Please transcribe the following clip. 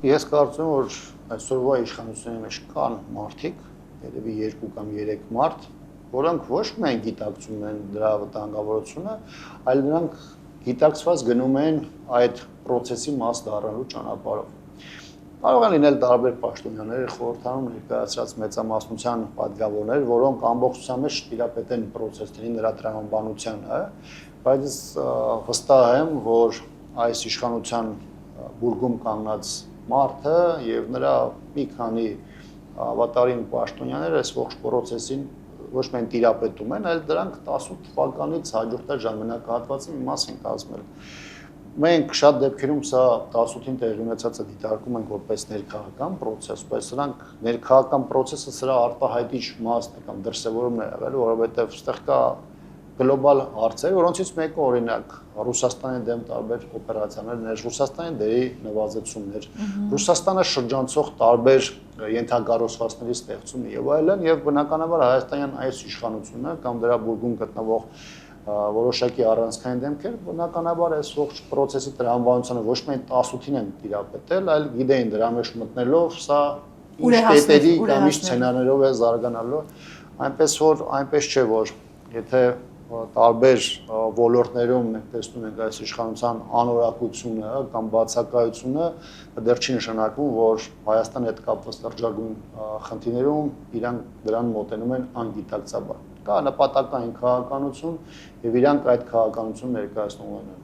Ես կարծում եմ, որ այսօրվա իշխանությունների մեջ կան մարդիկ, երևի 2 կամ 3 մարդ, որոնք ոչ միայն գիտակցում են դրա վտանգավորությունը, այլ նրանք գիտակցված գնում են այդ process-ի մաս դառնալու ճանապարհով։ Կարող են լինել տարբեր պաշտոնյաներ, խորհրդանում ներկայացրած մեծամասնության պատգամավորներ, որոնք ամբողջությամբ մեջ տիրապետեն process-ներին, դրա տրամաբանությանը, բայց վստահ եմ, որ այս իշխանության բուրգում կանգնած մարդը եւ նրա մի քանի ավատարիմ պաշտոնյաներ այս ողջ process-ին ոչ միայն տիրապետում են, այլ դրանք 18 թվականից հաջորդած ժամանակահատվածի մի մաս են կազմել։ Մենք շատ դեպքերում սա 18-ին տեղի ունեցածը դիտարկում ենք որպես ներքաղաքական process, բայց սրանք ներքաղաքական process-ը սրա արտահայտիչ մասն է կամ դրսևորումն է եղել, որովհետեւ այստեղ կա գլոբալ հարցեր, որոնցից մեկը օրինակ Ռուսաստանի դեմ տարբեր օպերացիաներ, Ռուսաստանի դերի նվազեցումներ, Ռուսաստանը շրջանցող տարբեր ենթակառուցվածքների ստեղծումը եւ այլն, եւ բնականաբար հայաստանյան այս իշխանությունը կամ դրա բուրգում գտնվող որոշակի առանցքային դեմքեր, բնականաբար այս ողջ process-ի տրամաբանությունը ոչ միայն 18-ին են տիրապետել, այլ գիտեին դրա մեջ մտնելով սա ինչ կետերի կամ ինչ սցենարներով է զարգանալու, այնպես որ այնպես չէ, որ եթե տարբեր ոլորտներում մենք տեսնում ենք այս իշխանության անորակությունը կամ բացակայությունը, դեռ չի նշանակում, որ Հայաստանի հետ կապված լրջագույն խնդիրներում իրանք դրան մոտենում են անգիտակցաբար։ Կա նպատակային քաղաքականություն եւ իրանք այդ քաղաքականությունը ներկայացնում են։